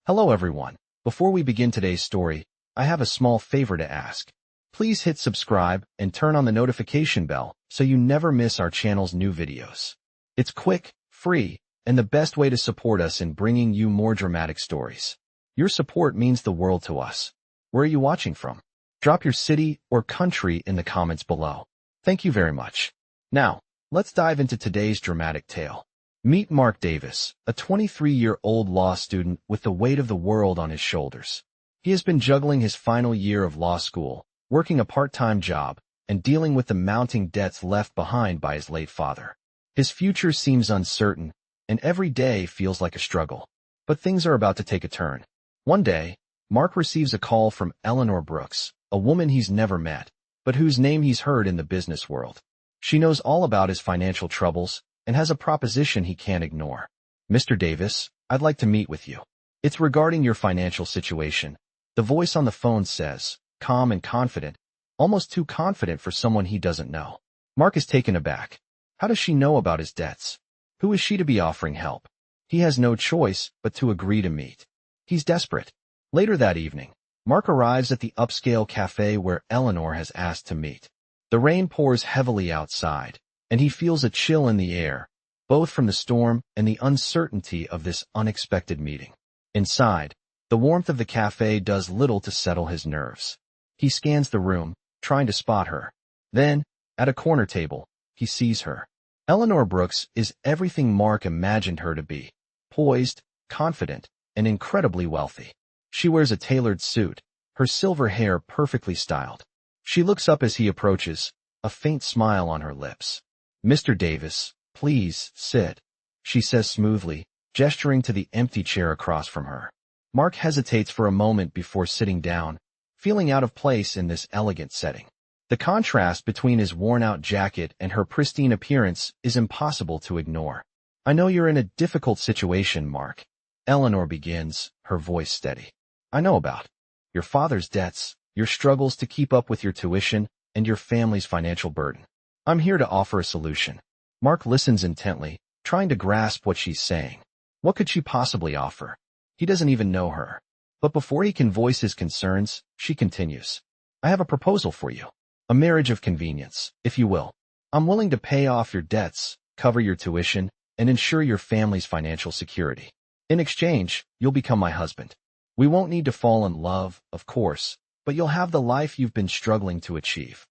Hello everyone. Before we begin today's story, I have a small favor to ask. Please hit subscribe and turn on the notification bell so you never miss our channel's new videos. It's quick, free, and the best way to support us in bringing you more dramatic stories. Your support means the world to us. Where are you watching from? Drop your city or country in the comments below. Thank you very much. Now, let's dive into today's dramatic tale. Meet Mark Davis, a 23-year-old law student with the weight of the world on his shoulders. He has been juggling his final year of law school, working a part-time job, and dealing with the mounting debts left behind by his late father. His future seems uncertain, and every day feels like a struggle. But things are about to take a turn. One day, Mark receives a call from Eleanor Brooks, a woman he's never met, but whose name he's heard in the business world. She knows all about his financial troubles and has a proposition he can't ignore. Mr. Davis, I'd like to meet with you. It's regarding your financial situation. The voice on the phone says, calm and confident, almost too confident for someone he doesn't know. Mark is taken aback. How does she know about his debts? Who is she to be offering help? He has no choice but to agree to meet. He's desperate. Later that evening, Mark arrives at the upscale cafe where Eleanor has asked to meet. The rain pours heavily outside, and he feels a chill in the air, both from the storm and the uncertainty of this unexpected meeting. Inside, the warmth of the cafe does little to settle his nerves. He scans the room, trying to spot her. Then, at a corner table, he sees her. Eleanor Brooks is everything Mark imagined her to be: poised, confident, and incredibly wealthy. She wears a tailored suit, her silver hair perfectly styled. She looks up as he approaches, a faint smile on her lips. Mr. Davis, please, sit, she says smoothly, gesturing to the empty chair across from her. Mark hesitates for a moment before sitting down, feeling out of place in this elegant setting. The contrast between his worn-out jacket and her pristine appearance is impossible to ignore. I know you're in a difficult situation, Mark. Eleanor begins, her voice steady. I know about your father's debts, your struggles to keep up with your tuition, and your family's financial burden. I'm here to offer a solution. Mark listens intently, trying to grasp what she's saying. What could she possibly offer? He doesn't even know her. But before he can voice his concerns, she continues. I have a proposal for you. A marriage of convenience, if you will. I'm willing to pay off your debts, cover your tuition, and ensure your family's financial security. In exchange, you'll become my husband. We won't need to fall in love, of course, but you'll have the life you've been struggling to achieve.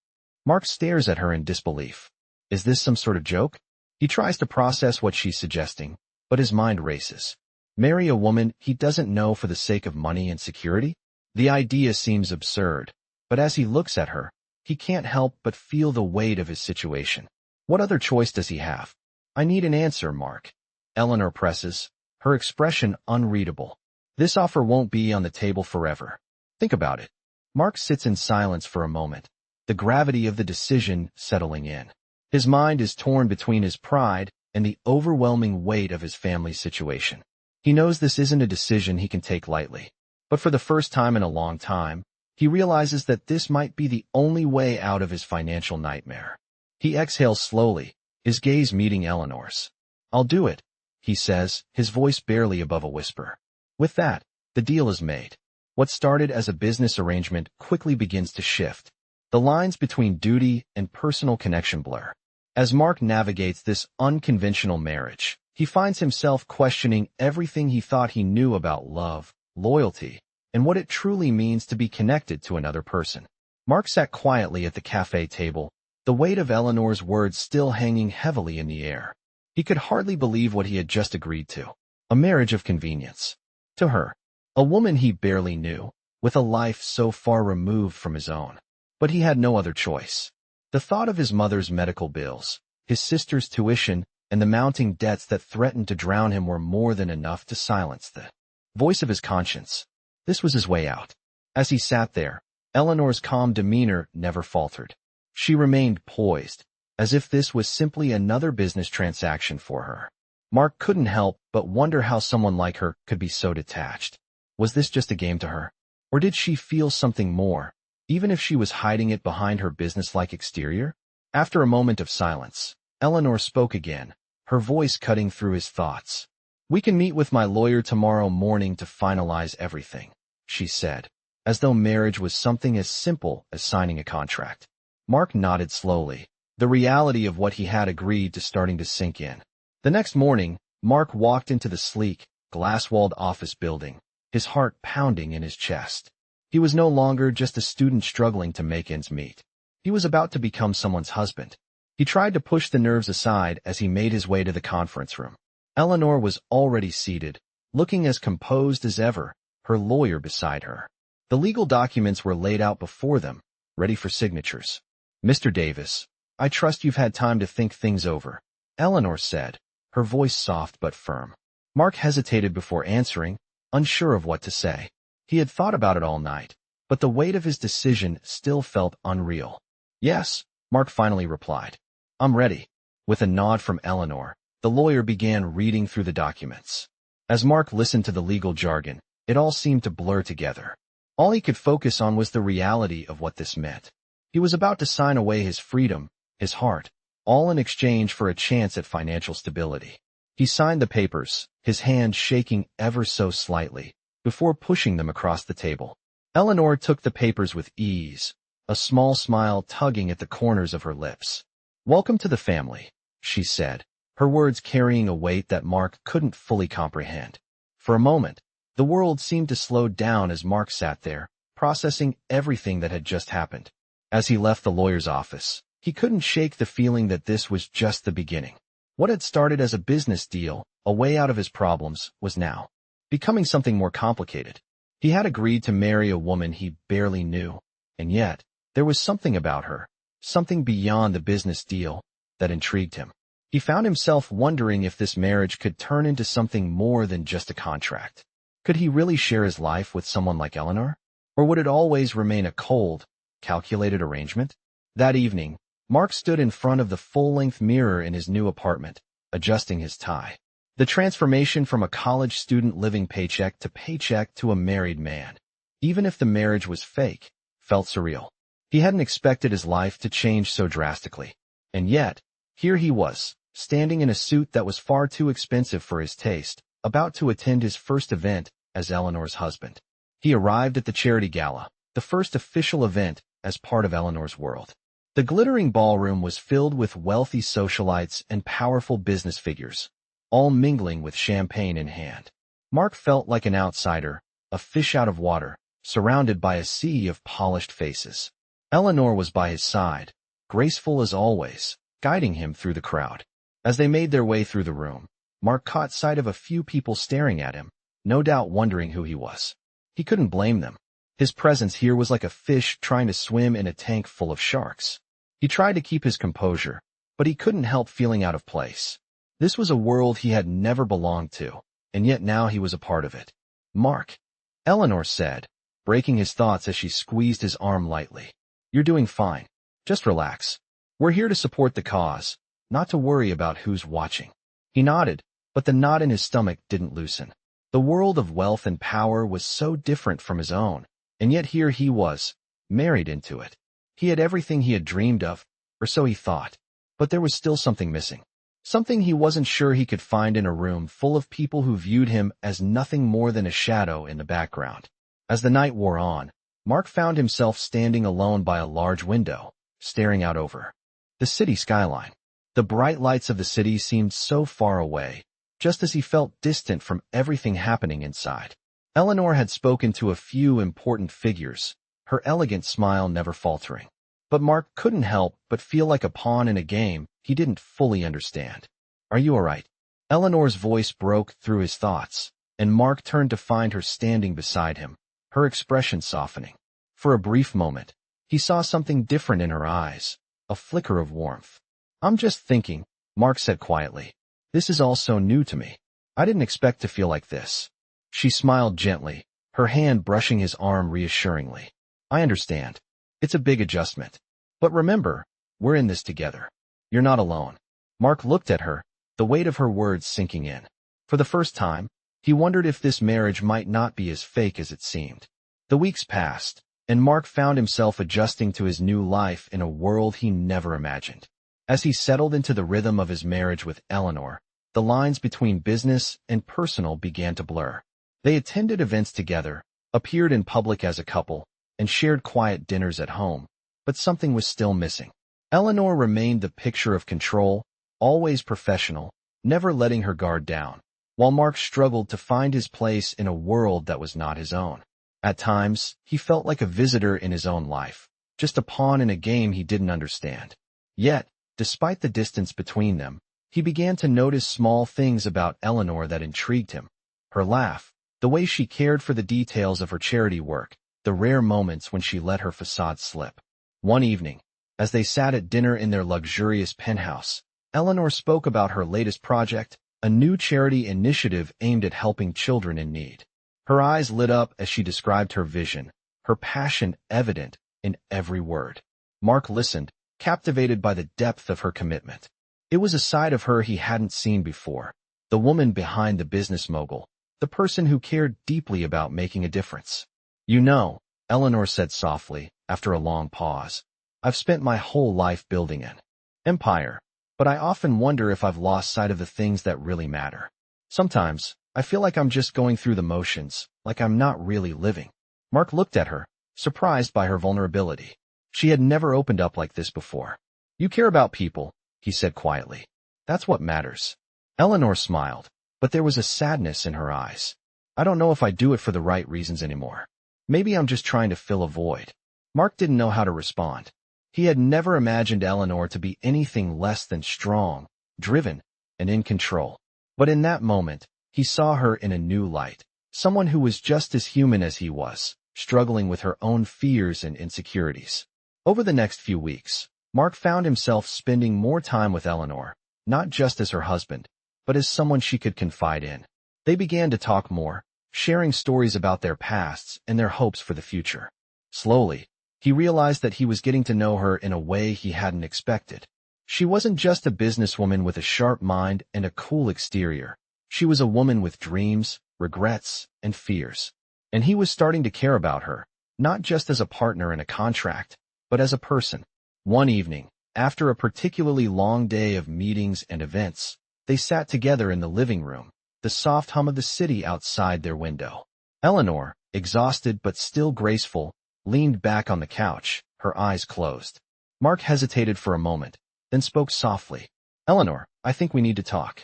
Mark stares at her in disbelief. Is this some sort of joke? He tries to process what she's suggesting, but his mind races. Marry a woman he doesn't know for the sake of money and security? The idea seems absurd, but as he looks at her, he can't help but feel the weight of his situation. What other choice does he have? I need an answer, Mark. Eleanor presses, her expression unreadable. This offer won't be on the table forever. Think about it. Mark sits in silence for a moment, the gravity of the decision settling in. His mind is torn between his pride and the overwhelming weight of his family's situation. He knows this isn't a decision he can take lightly. But for the first time in a long time, he realizes that this might be the only way out of his financial nightmare. He exhales slowly, his gaze meeting Eleanor's. I'll do it, he says, his voice barely above a whisper. With that, the deal is made. What started as a business arrangement quickly begins to shift. The lines between duty and personal connection blur. As Mark navigates this unconventional marriage, he finds himself questioning everything he thought he knew about love, loyalty, and what it truly means to be connected to another person. Mark sat quietly at the cafe table, the weight of Eleanor's words still hanging heavily in the air. He could hardly believe what he had just agreed to. A marriage of convenience. To her, a woman he barely knew, with a life so far removed from his own. But he had no other choice. The thought of his mother's medical bills, his sister's tuition, and the mounting debts that threatened to drown him were more than enough to silence the voice of his conscience. This was his way out. As he sat there, Eleanor's calm demeanor never faltered. She remained poised, as if this was simply another business transaction for her. Mark couldn't help but wonder how someone like her could be so detached. Was this just a game to her? Or did she feel something more, even if she was hiding it behind her businesslike exterior? After a moment of silence, Eleanor spoke again, her voice cutting through his thoughts. "We can meet with my lawyer tomorrow morning to finalize everything," she said, as though marriage was something as simple as signing a contract. Mark nodded slowly, the reality of what he had agreed to starting to sink in. The next morning, Mark walked into the sleek, glass-walled office building, his heart pounding in his chest. He was no longer just a student struggling to make ends meet. He was about to become someone's husband. He tried to push the nerves aside as he made his way to the conference room. Eleanor was already seated, looking as composed as ever, her lawyer beside her. The legal documents were laid out before them, ready for signatures. "Mr. Davis, I trust you've had time to think things over," Eleanor said, her voice soft but firm. Mark hesitated before answering, unsure of what to say. He had thought about it all night, but the weight of his decision still felt unreal. "Yes," Mark finally replied. "I'm ready." With a nod from Eleanor, the lawyer began reading through the documents. As Mark listened to the legal jargon, it all seemed to blur together. All he could focus on was the reality of what this meant. He was about to sign away his freedom, his heart, all in exchange for a chance at financial stability. He signed the papers, his hand shaking ever so slightly, before pushing them across the table. Eleanor took the papers with ease, a small smile tugging at the corners of her lips. "Welcome to the family," she said, her words carrying a weight that Mark couldn't fully comprehend. For a moment, the world seemed to slow down as Mark sat there, processing everything that had just happened. As he left the lawyer's office, he couldn't shake the feeling that this was just the beginning. What had started as a business deal, a way out of his problems, was now becoming something more complicated. He had agreed to marry a woman he barely knew, and yet, there was something about her, something beyond the business deal, that intrigued him. He found himself wondering if this marriage could turn into something more than just a contract. Could he really share his life with someone like Eleanor? Or would it always remain a cold, calculated arrangement? That evening, Mark stood in front of the full-length mirror in his new apartment, adjusting his tie. The transformation from a college student living paycheck to a married man, even if the marriage was fake, felt surreal. He hadn't expected his life to change so drastically. And yet, here he was, standing in a suit that was far too expensive for his taste, about to attend his first event as Eleanor's husband. He arrived at the charity gala, the first official event as part of Eleanor's world. The glittering ballroom was filled with wealthy socialites and powerful business figures, all mingling with champagne in hand. Mark felt like an outsider, a fish out of water, surrounded by a sea of polished faces. Eleanor was by his side, graceful as always, guiding him through the crowd. As they made their way through the room, Mark caught sight of a few people staring at him, no doubt wondering who he was. He couldn't blame them. His presence here was like a fish trying to swim in a tank full of sharks. He tried to keep his composure, but he couldn't help feeling out of place. This was a world he had never belonged to, and yet now he was a part of it. "Mark," Eleanor said, breaking his thoughts as she squeezed his arm lightly. "You're doing fine. Just relax. We're here to support the cause, not to worry about who's watching." He nodded, but the knot in his stomach didn't loosen. The world of wealth and power was so different from his own, and yet here he was, married into it. He had everything he had dreamed of, or so he thought, but there was still something missing. Something he wasn't sure he could find in a room full of people who viewed him as nothing more than a shadow in the background. As the night wore on, Mark found himself standing alone by a large window, staring out over the city skyline. The bright lights of the city seemed so far away, just as he felt distant from everything happening inside. Eleanor had spoken to a few important figures, her elegant smile never faltering. But Mark couldn't help but feel like a pawn in a game he didn't fully understand. "Are you all right?" Eleanor's voice broke through his thoughts, and Mark turned to find her standing beside him, her expression softening. For a brief moment, he saw something different in her eyes, a flicker of warmth. "I'm just thinking," Mark said quietly. "This is all so new to me. I didn't expect to feel like this." She smiled gently, her hand brushing his arm reassuringly. "I understand. It's a big adjustment. But remember, we're in this together. You're not alone." Mark looked at her, the weight of her words sinking in. For the first time, he wondered if this marriage might not be as fake as it seemed. The weeks passed, and Mark found himself adjusting to his new life in a world he never imagined. As he settled into the rhythm of his marriage with Eleanor, the lines between business and personal began to blur. They attended events together, appeared in public as a couple, and shared quiet dinners at home, but something was still missing. Eleanor remained the picture of control, always professional, never letting her guard down, while Mark struggled to find his place in a world that was not his own. At times, he felt like a visitor in his own life, just a pawn in a game he didn't understand. Yet, despite the distance between them, he began to notice small things about Eleanor that intrigued him. Her laugh, the way she cared for the details of her charity work, the rare moments when she let her facade slip. One evening, as they sat at dinner in their luxurious penthouse, Eleanor spoke about her latest project, a new charity initiative aimed at helping children in need. Her eyes lit up as she described her vision, her passion evident in every word. Mark listened, captivated by the depth of her commitment. It was a side of her he hadn't seen before, the woman behind the business mogul, the person who cared deeply about making a difference. You know, Eleanor said softly, after a long pause, I've spent my whole life building an empire, but I often wonder if I've lost sight of the things that really matter. Sometimes, I feel like I'm just going through the motions, like I'm not really living. Mark looked at her, surprised by her vulnerability. She had never opened up like this before. You care about people, he said quietly. That's what matters. Eleanor smiled, but there was a sadness in her eyes. I don't know if I do it for the right reasons anymore. Maybe I'm just trying to fill a void. Mark didn't know how to respond. He had never imagined Eleanor to be anything less than strong, driven, and in control. But in that moment, he saw her in a new light, someone who was just as human as he was, struggling with her own fears and insecurities. Over the next few weeks, Mark found himself spending more time with Eleanor, not just as her husband, but as someone she could confide in. They began to talk more, sharing stories about their pasts and their hopes for the future. Slowly, he realized that he was getting to know her in a way he hadn't expected. She wasn't just a businesswoman with a sharp mind and a cool exterior. She was a woman with dreams, regrets, and fears. And he was starting to care about her, not just as a partner in a contract, but as a person. One evening, after a particularly long day of meetings and events, they sat together in the living room, the soft hum of the city outside their window. Eleanor, exhausted but still graceful, leaned back on the couch, her eyes closed. Mark hesitated for a moment, then spoke softly. Eleanor, I think we need to talk.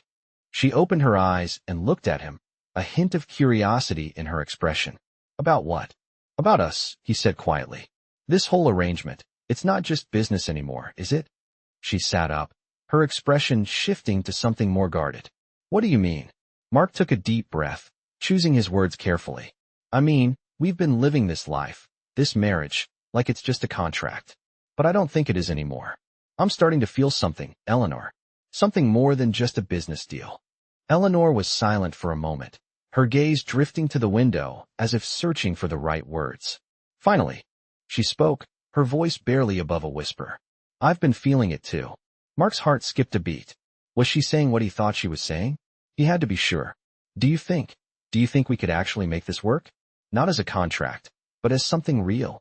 She opened her eyes and looked at him, a hint of curiosity in her expression. About what? About us, he said quietly. This whole arrangement, it's not just business anymore, is it? She sat up, her expression shifting to something more guarded. What do you mean? Mark took a deep breath, choosing his words carefully. I mean, we've been living this life, this marriage, like it's just a contract. But I don't think it is anymore. I'm starting to feel something, Eleanor. Something more than just a business deal. Eleanor was silent for a moment, her gaze drifting to the window as if searching for the right words. Finally, she spoke, her voice barely above a whisper. I've been feeling it too. Mark's heart skipped a beat. Was she saying what he thought she was saying? He had to be sure. Do you think we could actually make this work? Not as a contract, but as something real.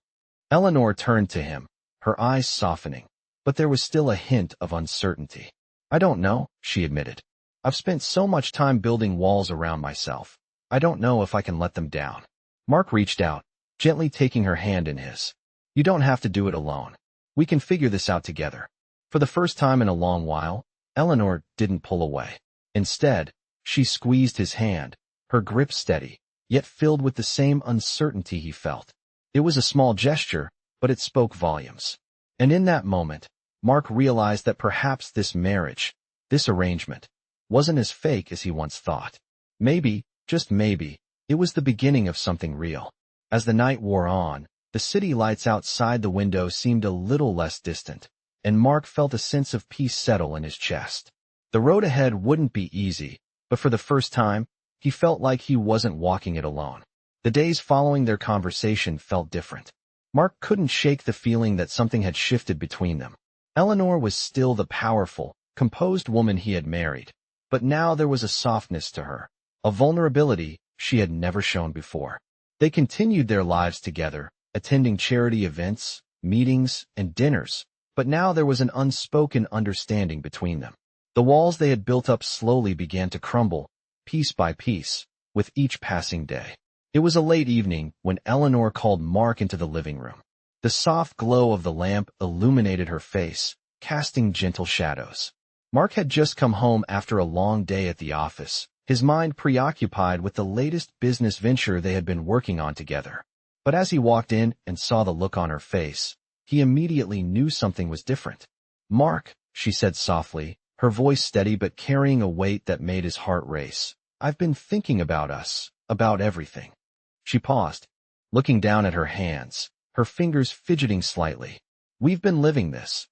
Eleanor turned to him, her eyes softening, but there was still a hint of uncertainty. I don't know, she admitted. I've spent so much time building walls around myself. I don't know if I can let them down. Mark reached out, gently taking her hand in his. You don't have to do it alone. We can figure this out together. For the first time in a long while, Eleanor didn't pull away. Instead, she squeezed his hand, her grip steady, yet filled with the same uncertainty he felt. It was a small gesture, but it spoke volumes. And in that moment, Mark realized that perhaps this marriage, this arrangement, wasn't as fake as he once thought. Maybe, just maybe, it was the beginning of something real. As the night wore on, the city lights outside the window seemed a little less distant, and Mark felt a sense of peace settle in his chest. The road ahead wouldn't be easy, but for the first time, he felt like he wasn't walking it alone. The days following their conversation felt different. Mark couldn't shake the feeling that something had shifted between them. Eleanor was still the powerful, composed woman he had married, but now there was a softness to her, a vulnerability she had never shown before. They continued their lives together, attending charity events, meetings, and dinners, but now there was an unspoken understanding between them. The walls they had built up slowly began to crumble, piece by piece, with each passing day. It was a late evening when Eleanor called Mark into the living room. The soft glow of the lamp illuminated her face, casting gentle shadows. Mark had just come home after a long day at the office, his mind preoccupied with the latest business venture they had been working on together. But as he walked in and saw the look on her face, he immediately knew something was different. "Mark," she said softly, her voice steady but carrying a weight that made his heart race. "I've been thinking about us, about everything." She paused, looking down at her hands, her fingers fidgeting slightly. "We've been living this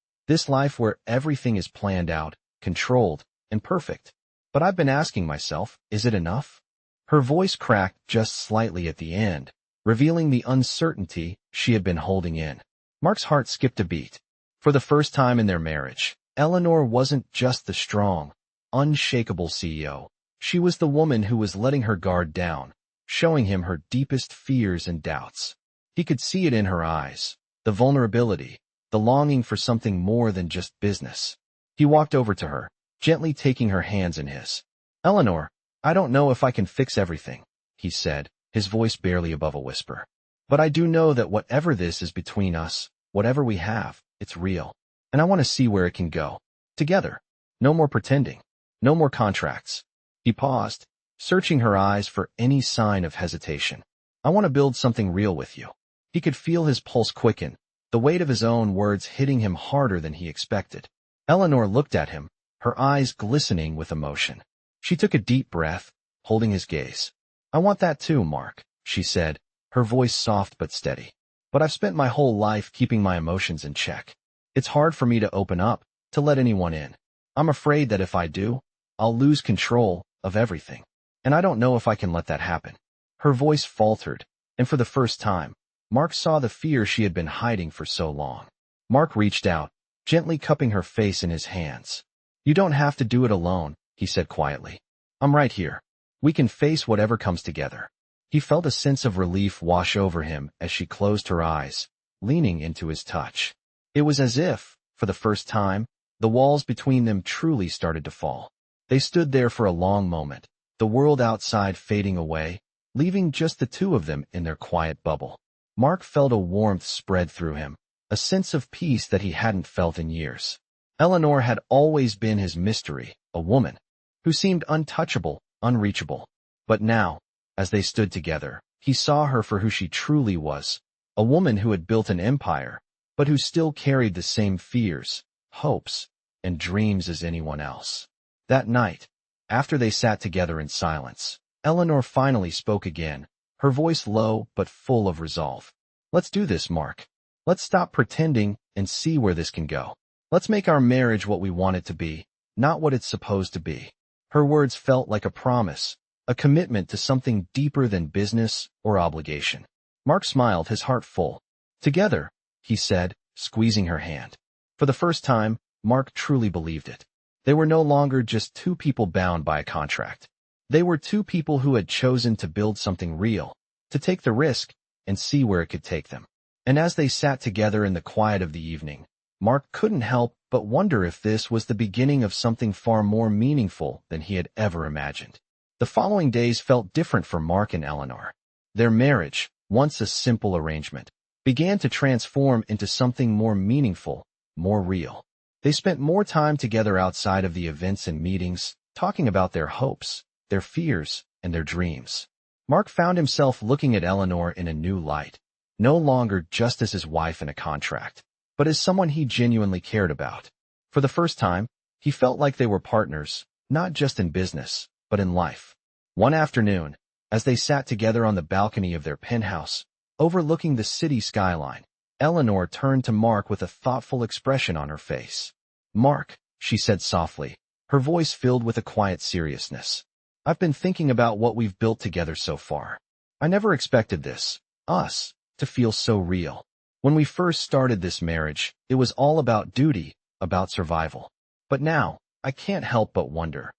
life where everything is planned out, controlled, and perfect. But I've been asking myself, is it enough?" Her voice cracked just slightly at the end, revealing the uncertainty she had been holding in. Mark's heart skipped a beat. For the first time in their marriage, Eleanor wasn't just the strong, unshakable CEO. She was the woman who was letting her guard down, showing him her deepest fears and doubts. He could see it in her eyes, the vulnerability, the longing for something more than just business. He walked over to her, gently taking her hands in his. "Eleanor, I don't know if I can fix everything," he said, his voice barely above a whisper. "But I do know that whatever this is between us, whatever we have, it's real. And I want to see where it can go. Together. No more pretending. No more contracts." He paused, searching her eyes for any sign of hesitation. "I want to build something real with you." He could feel his pulse quicken, the weight of his own words hitting him harder than he expected. Eleanor looked at him, her eyes glistening with emotion. She took a deep breath, holding his gaze. "I want that too, Mark," she said, her voice soft but steady. "But I've spent my whole life keeping my emotions in check. It's hard for me to open up, to let anyone in. I'm afraid that if I do, I'll lose control of everything. And I don't know if I can let that happen." Her voice faltered, and for the first time, Mark saw the fear she had been hiding for so long. Mark reached out, gently cupping her face in his hands. "You don't have to do it alone," he said quietly. "I'm right here. We can face whatever comes together." He felt a sense of relief wash over him as she closed her eyes, leaning into his touch. It was as if, for the first time, the walls between them truly started to fall. They stood there for a long moment, the world outside fading away, leaving just the two of them in their quiet bubble. Mark felt a warmth spread through him, a sense of peace that he hadn't felt in years. Eleanor had always been his mystery, a woman who seemed untouchable, unreachable. But now, as they stood together, he saw her for who she truly was, a woman who had built an empire, but who still carried the same fears, hopes, and dreams as anyone else. That night, after they sat together in silence, Eleanor finally spoke again, her voice low but full of resolve. "Let's do this, Mark. Let's stop pretending and see where this can go. Let's make our marriage what we want it to be, not what it's supposed to be." Her words felt like a promise, a commitment to something deeper than business or obligation. Mark smiled, his heart full. "Together," he said, squeezing her hand. For the first time, Mark truly believed it. They were no longer just two people bound by a contract. They were two people who had chosen to build something real, to take the risk, and see where it could take them. And as they sat together in the quiet of the evening, Mark couldn't help but wonder if this was the beginning of something far more meaningful than he had ever imagined. The following days felt different for Mark and Eleanor. Their marriage, once a simple arrangement, began to transform into something more meaningful, more real. They spent more time together outside of the events and meetings, talking about their hopes, their fears, and their dreams. Mark found himself looking at Eleanor in a new light, no longer just as his wife in a contract, but as someone he genuinely cared about. For the first time, he felt like they were partners, not just in business, but in life. One afternoon, as they sat together on the balcony of their penthouse, overlooking the city skyline, Eleanor turned to Mark with a thoughtful expression on her face. "Mark," she said softly, her voice filled with a quiet seriousness, "I've been thinking about what we've built together so far. I never expected this, us, to feel so real. When we first started this marriage, it was all about duty, about survival. But now, I can't help but wonder,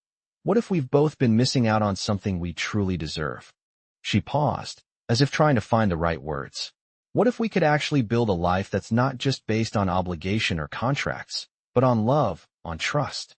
what if we've both been missing out on something we truly deserve?" She paused, as if trying to find the right words. "What if we could actually build a life that's not just based on obligation or contracts, but on love, on trust?"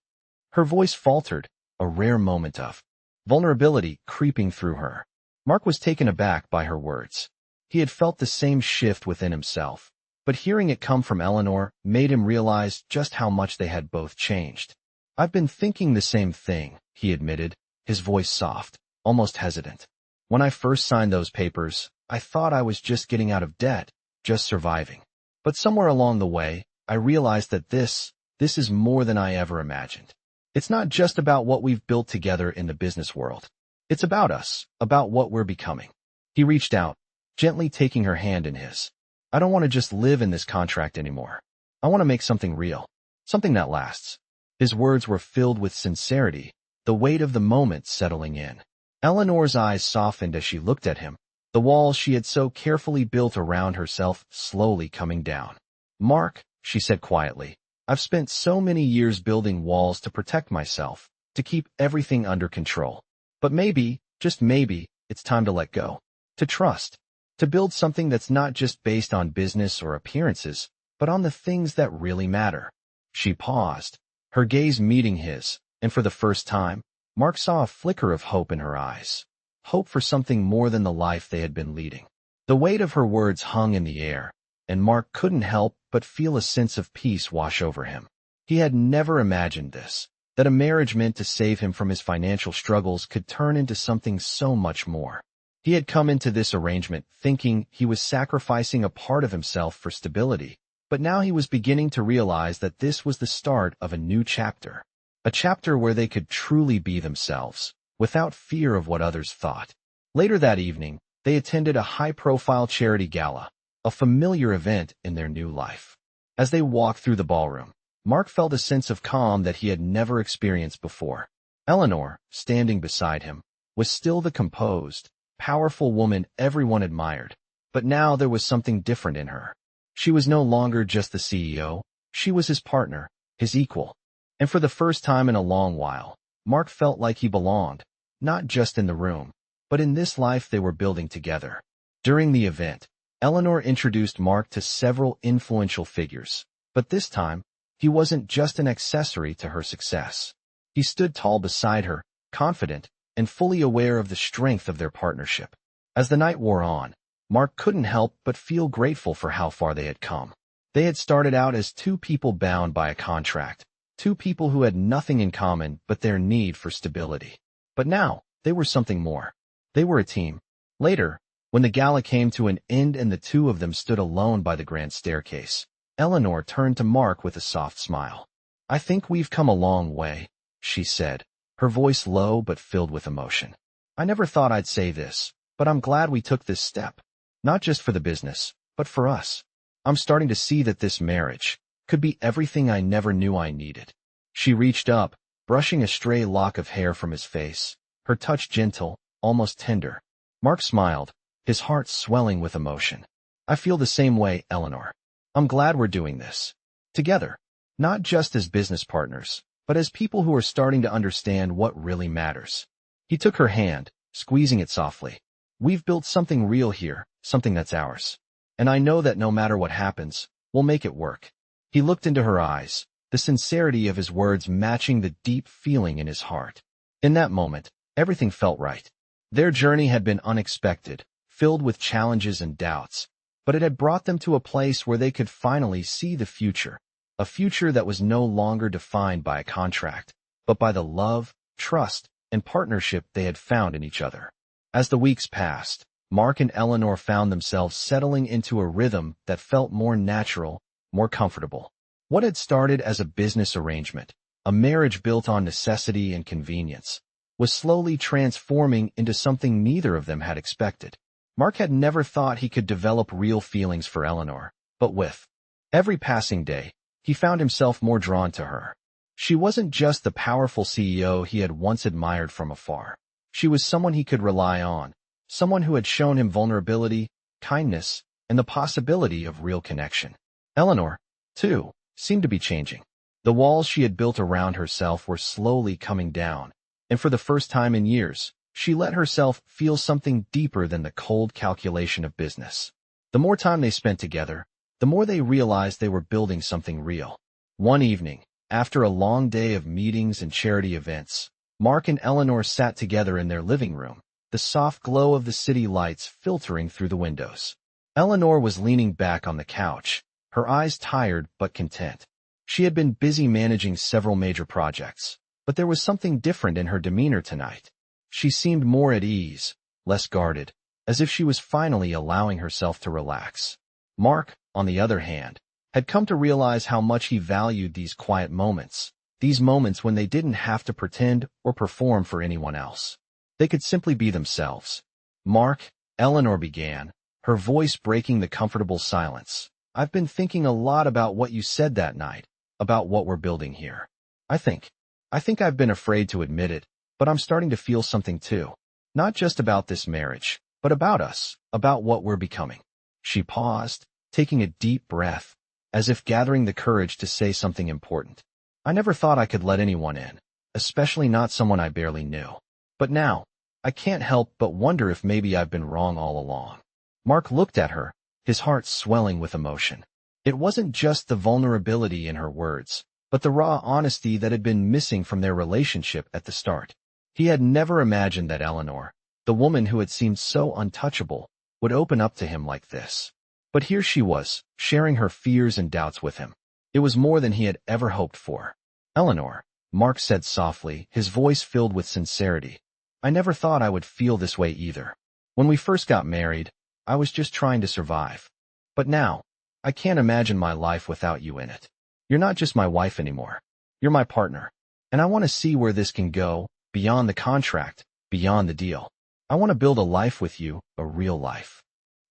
Her voice faltered, a rare moment of vulnerability creeping through her. Mark was taken aback by her words. He had felt the same shift within himself, but hearing it come from Eleanor made him realize just how much they had both changed. "I've been thinking the same thing," he admitted, his voice soft, almost hesitant. "When I first signed those papers, I thought I was just getting out of debt, just surviving. But somewhere along the way, I realized that this is more than I ever imagined. It's not just about what we've built together in the business world. It's about us, about what we're becoming." He reached out, gently taking her hand in his. "I don't want to just live in this contract anymore. I want to make something real, something that lasts." His words were filled with sincerity, the weight of the moment settling in. Eleanor's eyes softened as she looked at him, the walls she had so carefully built around herself slowly coming down. "Mark," she said quietly, "I've spent so many years building walls to protect myself, to keep everything under control. But maybe, just maybe, it's time to let go, to trust, to build something that's not just based on business or appearances, but on the things that really matter." She paused, her gaze meeting his, and for the first time, Mark saw a flicker of hope in her eyes. Hope for something more than the life they had been leading. The weight of her words hung in the air, and Mark couldn't help but feel a sense of peace wash over him. He had never imagined this, that a marriage meant to save him from his financial struggles could turn into something so much more. He had come into this arrangement thinking he was sacrificing a part of himself for stability, but now he was beginning to realize that this was the start of a new chapter. A chapter where they could truly be themselves, without fear of what others thought. Later that evening, they attended a high-profile charity gala, a familiar event in their new life. As they walked through the ballroom, Mark felt a sense of calm that he had never experienced before. Eleanor, standing beside him, was still the composed, powerful woman everyone admired, but now there was something different in her. She was no longer just the CEO, she was his partner, his equal. And for the first time in a long while, Mark felt like he belonged, not just in the room, but in this life they were building together. During the event, Eleanor introduced Mark to several influential figures, but this time, he wasn't just an accessory to her success. He stood tall beside her, confident, and fully aware of the strength of their partnership. As the night wore on, Mark couldn't help but feel grateful for how far they had come. They had started out as two people bound by a contract, two people who had nothing in common but their need for stability. But now, they were something more. They were a team. Later, when the gala came to an end and the two of them stood alone by the grand staircase, Eleanor turned to Mark with a soft smile. "I think we've come a long way," she said, her voice low but filled with emotion. "I never thought I'd say this, but I'm glad we took this step. Not just for the business, but for us. I'm starting to see that this marriage could be everything I never knew I needed." She reached up, brushing a stray lock of hair from his face, her touch gentle, almost tender. Mark smiled, his heart swelling with emotion. "I feel the same way, Eleanor. I'm glad we're doing this together, not just as business partners, but as people who are starting to understand what really matters." He took her hand, squeezing it softly. "We've built something real here, something that's ours. And I know that no matter what happens, we'll make it work." He looked into her eyes, the sincerity of his words matching the deep feeling in his heart. In that moment, everything felt right. Their journey had been unexpected, filled with challenges and doubts, but it had brought them to a place where they could finally see the future, a future that was no longer defined by a contract, but by the love, trust, and partnership they had found in each other. As the weeks passed, Mark and Eleanor found themselves settling into a rhythm that felt more natural, more comfortable. What had started as a business arrangement, a marriage built on necessity and convenience, was slowly transforming into something neither of them had expected. Mark had never thought he could develop real feelings for Eleanor, but with every passing day, he found himself more drawn to her. She wasn't just the powerful CEO he had once admired from afar. She was someone he could rely on, someone who had shown him vulnerability, kindness, and the possibility of real connection. Eleanor, too, seemed to be changing. The walls she had built around herself were slowly coming down, and for the first time in years, she let herself feel something deeper than the cold calculation of business. The more time they spent together, the more they realized they were building something real. One evening, After a long day of meetings and charity events, Mark and Eleanor sat together in their living room, the soft glow of the city lights filtering through the windows. Eleanor was leaning back on the couch, her eyes tired but content. She had been busy managing several major projects, but there was something different in her demeanor tonight. She seemed more at ease, less guarded, as if she was finally allowing herself to relax. Mark, on the other hand, had come to realize how much he valued these quiet moments, these moments when they didn't have to pretend or perform for anyone else. They could simply be themselves. Mark, Eleanor began, her voice breaking the comfortable silence. I've been thinking a lot about what you said that night, about what we're building here. I think I've been afraid to admit it, but I'm starting to feel something too. Not just about this marriage, but about us, about what we're becoming. She paused, taking a deep breath, as if gathering the courage to say something important. I never thought I could let anyone in, especially not someone I barely knew. But now, I can't help but wonder if maybe I've been wrong all along. Mark looked at her, his heart swelling with emotion. It wasn't just the vulnerability in her words, but the raw honesty that had been missing from their relationship at the start. He had never imagined that Eleanor, the woman who had seemed so untouchable, would open up to him like this. But here she was, sharing her fears and doubts with him. It was more than he had ever hoped for. Eleanor, Mark said softly, his voice filled with sincerity. I never thought I would feel this way either. When we first got married, I was just trying to survive. But now, I can't imagine my life without you in it. You're not just my wife anymore. You're my partner. And I want to see where this can go, beyond the contract, beyond the deal. I want to build a life with you, a real life.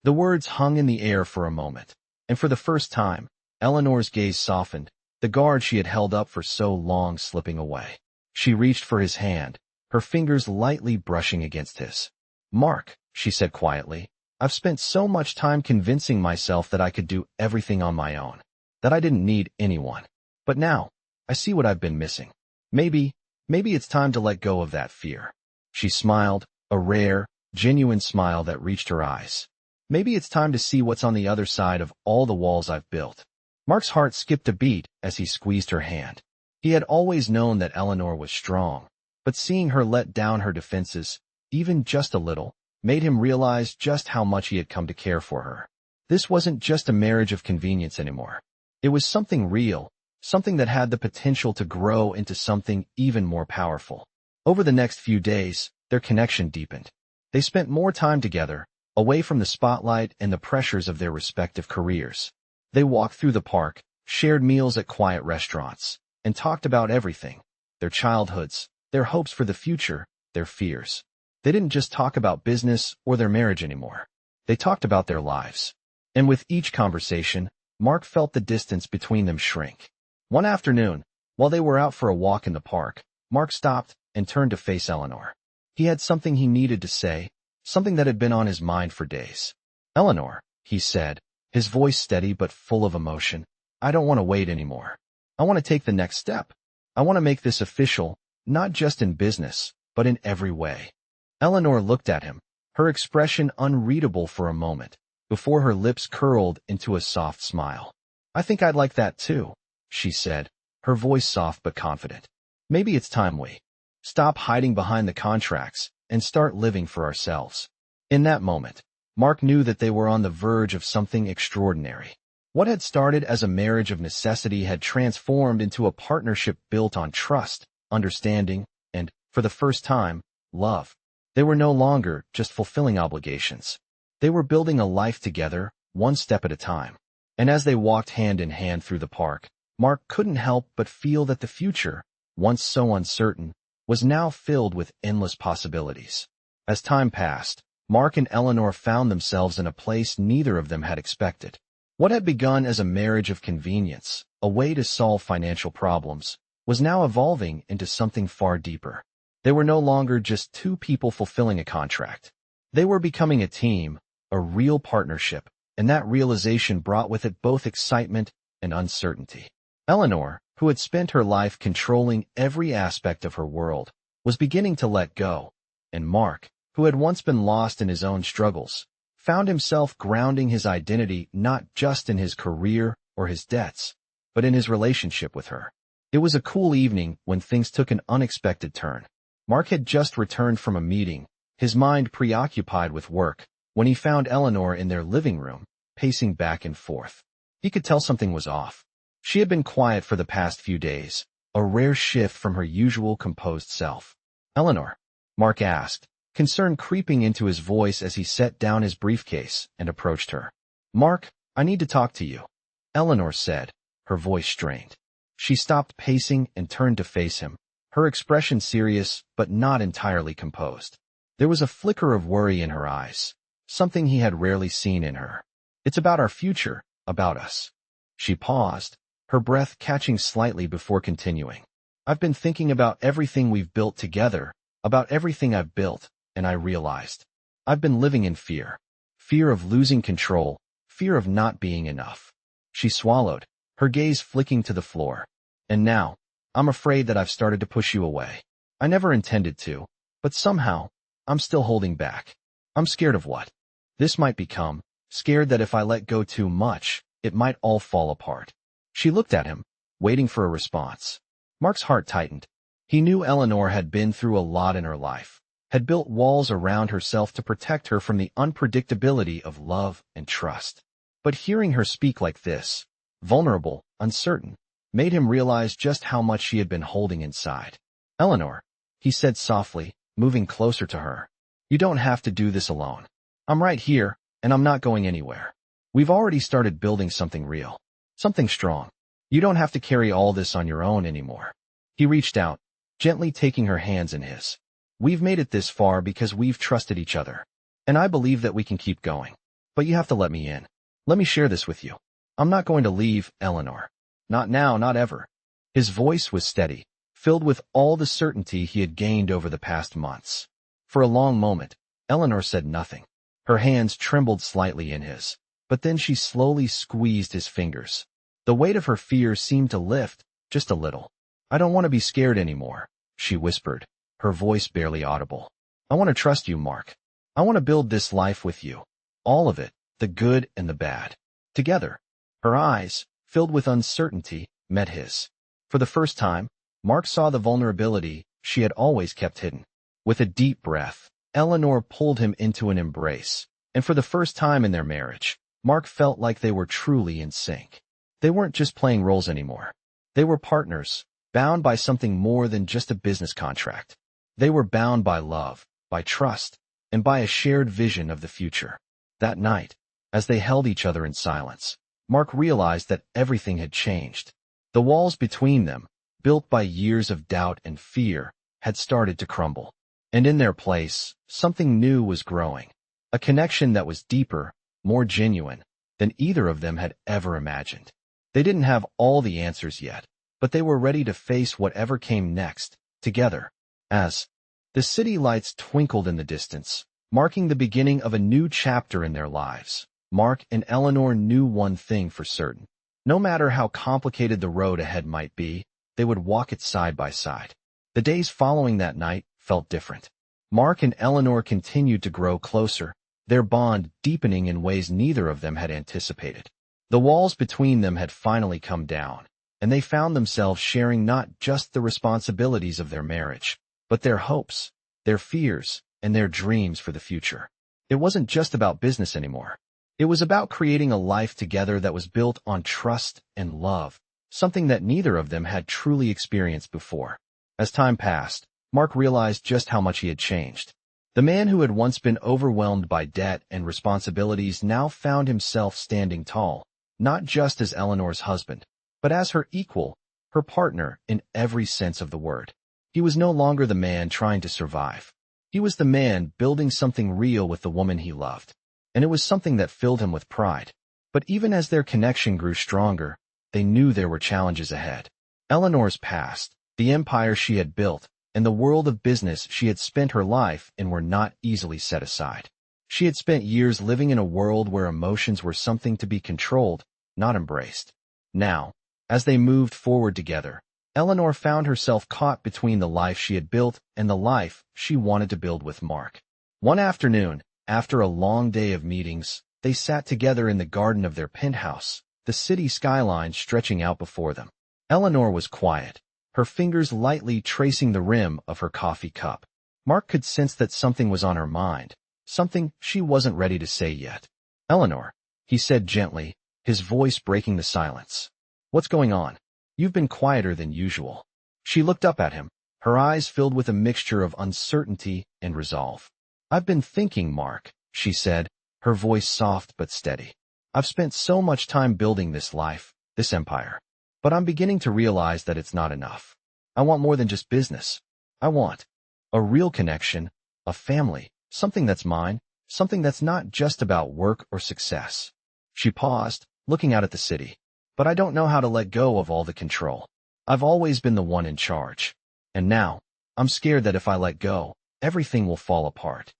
The words hung in the air for a moment, and for the first time, Eleanor's gaze softened, the guard she had held up for so long slipping away. She reached for his hand, her fingers lightly brushing against his. Mark, she said quietly, I've spent so much time convincing myself that I could do everything on my own, that I didn't need anyone. But now, I see what I've been missing. Maybe it's time to let go of that fear. She smiled, a rare, genuine smile that reached her eyes. Maybe it's time to see what's on the other side of all the walls I've built. Mark's heart skipped a beat as he squeezed her hand. He had always known that Eleanor was strong, but seeing her let down her defenses, even just a little, made him realize just how much he had come to care for her. This wasn't just a marriage of convenience anymore. It was something real, something that had the potential to grow into something even more powerful. Over the next few days, their connection deepened. They spent more time together, away from the spotlight and the pressures of their respective careers. They walked through the park, shared meals at quiet restaurants, and talked about everything: their childhoods, their hopes for the future, their fears. They didn't just talk about business or their marriage anymore. They talked about their lives. And with each conversation, Mark felt the distance between them shrink. One afternoon, while they were out for a walk in the park, Mark stopped and turned to face Eleanor. He had something he needed to say, something that had been on his mind for days. Eleanor, he said, his voice steady but full of emotion, I don't want to wait anymore. I want to take the next step. I want to make this official, not just in business, but in every way. Eleanor looked at him, her expression unreadable for a moment, before her lips curled into a soft smile. I think I'd like that too, she said, her voice soft but confident. Maybe it's time we stop hiding behind the contracts and start living for ourselves. In that moment, Mark knew that they were on the verge of something extraordinary. What had started as a marriage of necessity had transformed into a partnership built on trust, understanding, and, for the first time, love. They were no longer just fulfilling obligations. They were building a life together, one step at a time. And as they walked hand in hand through the park, Mark couldn't help but feel that the future, once so uncertain, was now filled with endless possibilities. As time passed, Mark and Eleanor found themselves in a place neither of them had expected. What had begun as a marriage of convenience, a way to solve financial problems, was now evolving into something far deeper. They were no longer just two people fulfilling a contract. They were becoming a team, a real partnership, and that realization brought with it both excitement and uncertainty. Eleanor, who had spent her life controlling every aspect of her world, was beginning to let go, and Mark, who had once been lost in his own struggles, found himself grounding his identity not just in his career or his debts, but in his relationship with her. It was a cool evening when things took an unexpected turn. Mark had just returned from a meeting, his mind preoccupied with work, when he found Eleanor in their living room, pacing back and forth. He could tell something was off. She had been quiet for the past few days, a rare shift from her usual composed self. "Eleanor?" Mark asked, concern creeping into his voice as he set down his briefcase and approached her. "Mark, I need to talk to you," Eleanor said, her voice strained. She stopped pacing and turned to face him, her expression serious but not entirely composed. There was a flicker of worry in her eyes, something he had rarely seen in her. "It's about our future, about us." She paused, her breath catching slightly before continuing. "I've been thinking about everything we've built together, about everything I've built, and I realized I've been living in fear. Fear of losing control, fear of not being enough." She swallowed, her gaze flicking to the floor. "And now, I'm afraid that I've started to push you away. I never intended to, but somehow, I'm still holding back. I'm scared of what this might become, scared that if I let go too much, it might all fall apart." She looked at him, waiting for a response. Mark's heart tightened. He knew Eleanor had been through a lot in her life, had built walls around herself to protect her from the unpredictability of love and trust. But hearing her speak like this, vulnerable, uncertain, made him realize just how much she had been holding inside. "Eleanor," he said softly, moving closer to her, "you don't have to do this alone. I'm right here, and I'm not going anywhere. We've already started building something real, something strong. You don't have to carry all this on your own anymore." He reached out, gently taking her hands in his. "We've made it this far because we've trusted each other, and I believe that we can keep going. But you have to let me in. Let me share this with you. I'm not going to leave, Eleanor. Not now, not ever." His voice was steady, filled with all the certainty he had gained over the past months. For a long moment, Eleanor said nothing. Her hands trembled slightly in his, but then she slowly squeezed his fingers. The weight of her fear seemed to lift, just a little. "I don't want to be scared anymore," she whispered, her voice barely audible. "I want to trust you, Mark. I want to build this life with you. All of it, the good and the bad. Together." Her eyes, filled with uncertainty, met his. For the first time, Mark saw the vulnerability she had always kept hidden. With a deep breath, Eleanor pulled him into an embrace, and for the first time in their marriage, Mark felt like they were truly in sync. They weren't just playing roles anymore. They were partners, bound by something more than just a business contract. They were bound by love, by trust, and by a shared vision of the future. That night, as they held each other in silence, Mark realized that everything had changed. The walls between them, built by years of doubt and fear, had started to crumble. And in their place, something new was growing. A connection that was deeper, more genuine, than either of them had ever imagined. They didn't have all the answers yet, but they were ready to face whatever came next, together. As the city lights twinkled in the distance, marking the beginning of a new chapter in their lives, Mark and Eleanor knew one thing for certain. No matter how complicated the road ahead might be, they would walk it side by side. The days following that night felt different. Mark and Eleanor continued to grow closer, their bond deepening in ways neither of them had anticipated. The walls between them had finally come down, and they found themselves sharing not just the responsibilities of their marriage, but their hopes, their fears, and their dreams for the future. It wasn't just about business anymore. It was about creating a life together that was built on trust and love, something that neither of them had truly experienced before. As time passed, Mark realized just how much he had changed. The man who had once been overwhelmed by debt and responsibilities now found himself standing tall, not just as Eleanor's husband, but as her equal, her partner in every sense of the word. He was no longer the man trying to survive. He was the man building something real with the woman he loved. And it was something that filled him with pride. But even as their connection grew stronger, they knew there were challenges ahead. Eleanor's past, the empire she had built, and the world of business she had spent her life in were not easily set aside. She had spent years living in a world where emotions were something to be controlled, not embraced. Now, as they moved forward together, Eleanor found herself caught between the life she had built and the life she wanted to build with Mark. One afternoon, after a long day of meetings, they sat together in the garden of their penthouse, the city skyline stretching out before them. Eleanor was quiet, her fingers lightly tracing the rim of her coffee cup. Mark could sense that something was on her mind, something she wasn't ready to say yet. "Eleanor," he said gently, his voice breaking the silence. "What's going on? You've been quieter than usual." She looked up at him, her eyes filled with a mixture of uncertainty and resolve. "I've been thinking, Mark," she said, her voice soft but steady. "I've spent so much time building this life, this empire. But I'm beginning to realize that it's not enough. I want more than just business. I want a real connection, a family, something that's mine, something that's not just about work or success." She paused, looking out at the city. "But I don't know how to let go of all the control. I've always been the one in charge. And now, I'm scared that if I let go, everything will fall apart."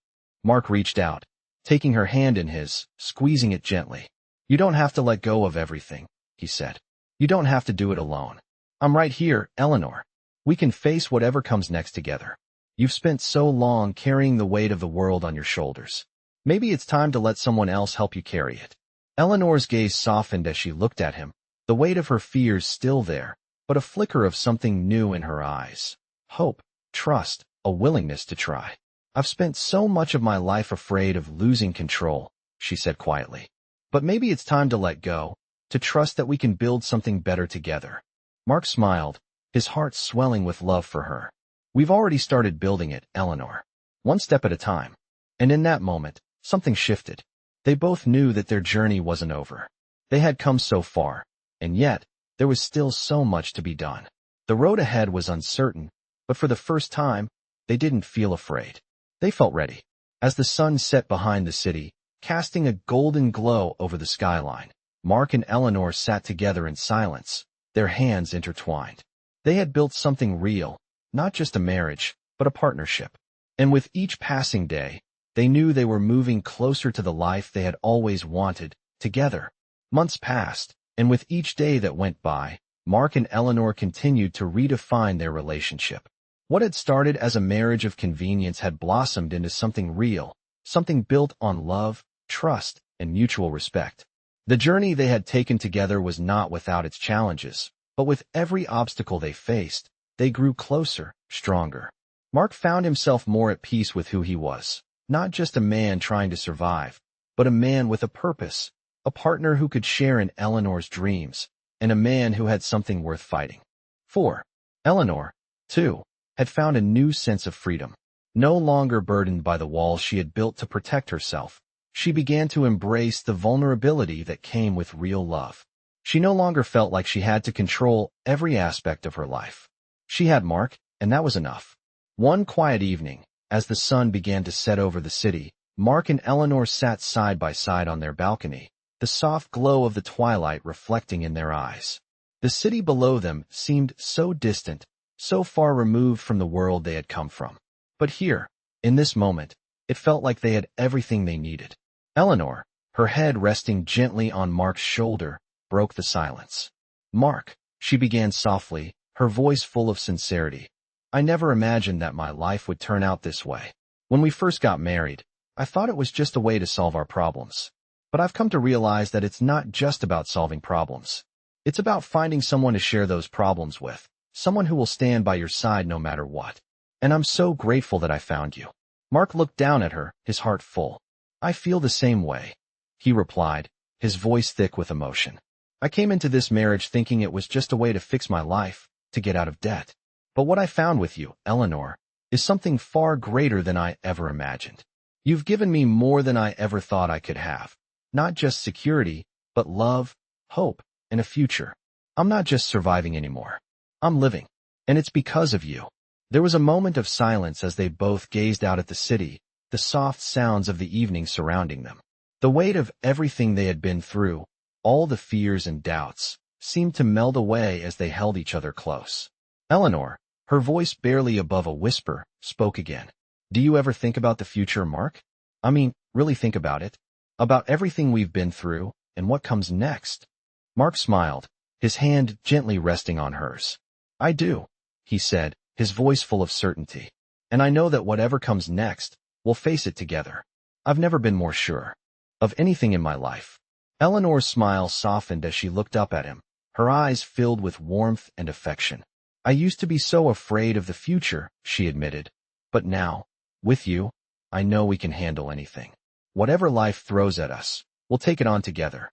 Mark reached out, taking her hand in his, squeezing it gently. "You don't have to let go of everything," he said. "You don't have to do it alone. I'm right here, Eleanor. We can face whatever comes next together. You've spent so long carrying the weight of the world on your shoulders. Maybe it's time to let someone else help you carry it." Eleanor's gaze softened as she looked at him, the weight of her fears still there, but a flicker of something new in her eyes. Hope, trust, a willingness to try. "I've spent so much of my life afraid of losing control," she said quietly. "But maybe it's time to let go, to trust that we can build something better together." Mark smiled, his heart swelling with love for her. "We've already started building it, Eleanor. One step at a time." And in that moment, something shifted. They both knew that their journey wasn't over. They had come so far, and yet, there was still so much to be done. The road ahead was uncertain, but for the first time, they didn't feel afraid. They felt ready. As the sun set behind the city, casting a golden glow over the skyline, Mark and Eleanor sat together in silence, their hands intertwined. They had built something real, not just a marriage, but a partnership. And with each passing day, they knew they were moving closer to the life they had always wanted, together. Months passed, and with each day that went by, Mark and Eleanor continued to redefine their relationship. What had started as a marriage of convenience had blossomed into something real, something built on love, trust, and mutual respect. The journey they had taken together was not without its challenges, but with every obstacle they faced, they grew closer, stronger. Mark found himself more at peace with who he was, not just a man trying to survive, but a man with a purpose, a partner who could share in Eleanor's dreams, and a man who had something worth fighting for. Eleanor, too, had found a new sense of freedom. No longer burdened by the walls she had built to protect herself, she began to embrace the vulnerability that came with real love. She no longer felt like she had to control every aspect of her life. She had Mark, and that was enough. One quiet evening, as the sun began to set over the city, Mark and Eleanor sat side by side on their balcony, the soft glow of the twilight reflecting in their eyes. The city below them seemed so distant, so far removed from the world they had come from. But here, in this moment, it felt like they had everything they needed. Eleanor, her head resting gently on Mark's shoulder, broke the silence. "Mark," she began softly, her voice full of sincerity, "I never imagined that my life would turn out this way. When we first got married, I thought it was just a way to solve our problems. But I've come to realize that it's not just about solving problems. It's about finding someone to share those problems with, someone who will stand by your side no matter what. And I'm so grateful that I found you." Mark looked down at her, his heart full. "I feel the same way," he replied, his voice thick with emotion. "I came into this marriage thinking it was just a way to fix my life, to get out of debt. But what I found with you, Eleanor, is something far greater than I ever imagined. You've given me more than I ever thought I could have. Not just security, but love, hope, and a future. I'm not just surviving anymore. I'm living. And it's because of you." There was a moment of silence as they both gazed out at the city, the soft sounds of the evening surrounding them. The weight of everything they had been through, all the fears and doubts, seemed to melt away as they held each other close. Eleanor, her voice barely above a whisper, spoke again. "Do you ever think about the future, Mark? I mean, really think about it? About everything we've been through, and what comes next?" Mark smiled, his hand gently resting on hers. "I do," he said, his voice full of certainty. "And I know that whatever comes next, we'll face it together. I've never been more sure of anything in my life." Eleanor's smile softened as she looked up at him, her eyes filled with warmth and affection. I used to be so afraid of the future, she admitted. But now, with you, I know we can handle anything. Whatever life throws at us, we'll take it on together.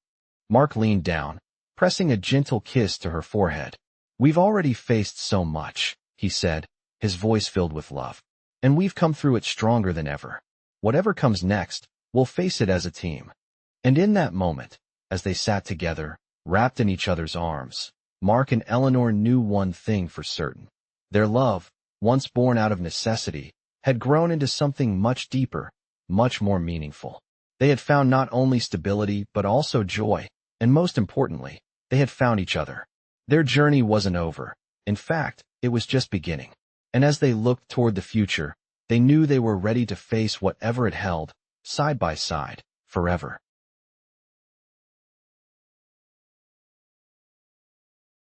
Mark leaned down, pressing a gentle kiss to her forehead. We've already faced so much, he said, his voice filled with love. And we've come through it stronger than ever. Whatever comes next, we'll face it as a team. And in that moment, as they sat together, wrapped in each other's arms, Mark and Eleanor knew one thing for certain. Their love, once born out of necessity, had grown into something much deeper, much more meaningful. They had found not only stability but also joy, and most importantly, they had found each other. Their journey wasn't over. In fact, it was just beginning. And as they looked toward the future, they knew they were ready to face whatever it held, side by side, forever.